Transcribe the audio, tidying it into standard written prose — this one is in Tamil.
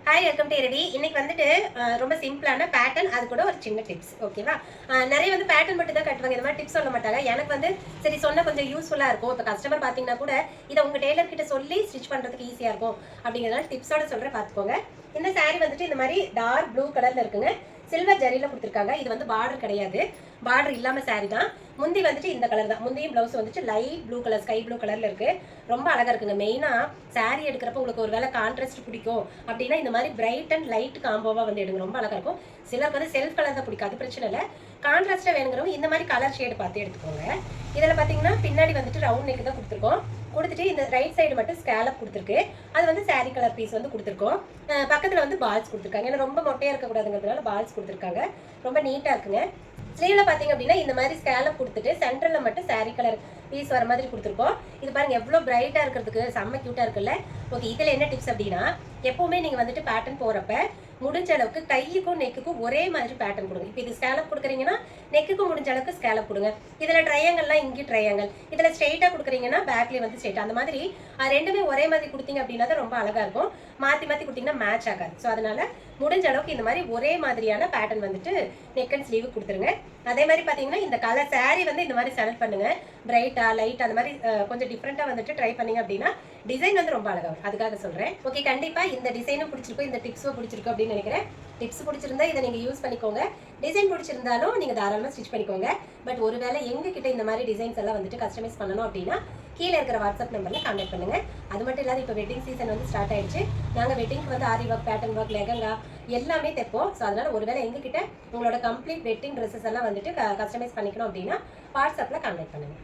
Hi welcome to Ravi. இன்னைக்கு வந்துட்டு ரொம்ப சிம்பிளான பேட்டர்ன், அது கூட ஒரு சின்ன டிப்ஸ். ஓகேவா? நிறைய வந்து பேட்டர்ன் மட்டும் தான் கட்டுவாங்க, இந்த மாதிரி டிப்ஸ் சொல்ல மாட்டாங்க. எனக்கு வந்து சரி சொன்னா கொஞ்சம் யூஸ்ஃபுல்லா இருக்கும். இப்போ கஸ்டமர் பார்த்தீங்கன்னா கூட இதை உங்க டெய்லர் கிட்ட சொல்லி ஸ்டிச் பண்றதுக்கு ஈஸியா இருக்கும் அப்படிங்கிறதுனால டிப்ஸோட சொல்றேன், பார்த்துக்கோங்க. இந்த சாரீ வந்துட்டு இந்த மாதிரி டார்க் ப்ளூ கலர்ல இருக்குங்க. சில்வர் ஜரியில கொடுத்துருக்காங்க. இது வந்து பார்டர் கிடையாது, பார்டர் இல்லாம சாரீ தான். முந்தி வந்துட்டு இந்த கலர் தான். முந்தியும் பிளவுஸ் வந்துட்டு light blue colour, sky blue கலர்ல இருக்கு. ரொம்ப அழகா இருக்குங்க. மெயினா சாரீ எடுக்கிறப்ப உங்களுக்கு ஒரு வேலை கான்ட்ராஸ்ட் பிடிக்கும் அப்படின்னா இந்த மாதிரி பிரைட் அண்ட் லைட் காம்போவா வந்து எடுங்க, ரொம்ப அழகா இருக்கும். சிலருக்கு வந்து செல்ஃப் கலர் தான் பிடிக்கும், அது பிரச்சனை இல்லை. கான்ட்ராஸ்டா வேணுங்கிறவங்க இந்த மாதிரி கலர் ஷேடு பார்த்து எடுத்துக்கோங்க. இதில் பார்த்தீங்கன்னா பின்னாடி வந்துட்டு ரவுண்ட் நெக் தான் கொடுத்துருக்கோம். கொடுத்துட்டு இந்த ரைட் சைடு மட்டும் ஸ்கேலப் கொடுத்துருக்கு. அது வந்து சாரீ கலர் பீஸ் வந்து கொடுத்துருக்கோம். பக்கத்தில் வந்து பால்ஸ் கொடுத்துருக்காங்க. ஏன்னா ரொம்ப மொட்டையாக இருக்கக்கூடாதுங்கிறதுனால பால்ஸ் கொடுத்துருக்காங்க. ரொம்ப நீட்டாக இருக்குங்க. ஸ்லீவ்ல பார்த்தீங்க அப்படின்னா இந்த மாதிரி ஸ்கேலப் கொடுத்துட்டு சென்டரில் மட்டும் சாரீ கலர் பீஸ் வர மாதிரி கொடுத்துருக்கோம். இது பாருங்க எவ்வளோ பிரைட்டாக இருக்கிறதுக்கு செம்ம க்யூட்டாக இருக்குல்ல. ஓகே, இதில் என்ன டிப்ஸ் அப்படின்னா, எப்பவுமே நீங்கள் வந்துட்டு பேட்டர்ன் போகிறப்ப முடிஞ்ச அளவுக்கு கையுக்கும் நெக்குக்கும் ஒரே மாதிரி பேட்டர்ன் கொடுங்க. இப்போ இது ஸ்கேலப் கொடுக்குறீங்கன்னா நெக்குக்கும் முடிஞ்ச அளவுக்கு ஸ்கேலப் கொடுங்க. இதில் ட்ரையாங்கல்லாம் இங்கேயும் ட்ரையாங்கல், இதில் ஸ்ட்ரெயிட்டாக கொடுக்குறீங்கன்னா பேக்லேயே வந்து ஸ்ட்ரெயிட்டாக, அந்த மாதிரி ரெண்டுமே ஒரே மாதிரி கொடுத்தீங்க அப்படின்னா தான் ரொம்ப அழகாக இருக்கும். மாற்றி மாற்றி கொடுத்தீங்கன்னா மேட்ச் ஆகாது. ஸோ அதனால முடிஞ்ச அளவுக்கு இந்த மாதிரி ஒரே மாதிரியான பேட்டர்ன் வந்துட்டு நெக் அண்ட் ஸ்லீவ் கொடுத்துருங்க. அதே மாதிரி பார்த்தீங்கன்னா இந்த கலர் சாரீ வந்து இந்த மாதிரி செலக்ட் பண்ணுங்க. பிரைட்டா லைட் அந்த மாதிரி கொஞ்சம் டிஃப்ரெண்ட்டாக வந்துட்டு ட்ரை பண்ணீங்க அப்படின்னா டிசைன் வந்து ரொம்ப அழகாக இருக்கும். அதுக்காக சொல்கிறேன். ஓகே, கண்டிப்பாக இந்த டிசைனும் பிடிச்சிருக்கும், இந்த டிப்ஸும் பிடிச்சிருக்கும் அப்படின்னு நினைக்கிறேன். டிப்ஸ் பிடிச்சிருந்தா இதை நீங்கள் யூஸ் பண்ணிக்கோங்க. டிசைன் பிடிச்சிருந்தாலும் நீங்கள் தாராளமாக ஸ்டிச் பண்ணிக்கோங்க. பட் ஒருவேளை எங்ககிட்ட இந்த மாதிரி டிசைன்ஸ் எல்லாம் வந்துட்டு கஸ்டமைஸ் பண்ணணும் அப்படின்னா கீழே இருக்கிற வாட்ஸ்அப் நம்பரில் கான்டாக்ட் பண்ணுங்கள். அது மட்டும் இல்லாத இப்போ வெட்டிங் சீசன் வந்து ஸ்டார்ட் ஆயிடுச்சு. நாங்கள் வெட்டிங்க்கு வந்து ஆரி ஒர்க், பேட்டர்ன் ஒர்க், லெகங்கா எல்லாமே தைப்போம். ஸோ அதனால் ஒருவேளை எங்ககிட்ட உங்களோட கம்ப்ளீட் வெட்டிங் ட்ரெஸ்ஸஸ் எல்லாம் வந்துட்டு கஸ்டமைஸ் பண்ணிக்கணும் அப்படின்னா வாட்ஸ்அப்பில் கான்டாக்ட் பண்ணுங்கள்.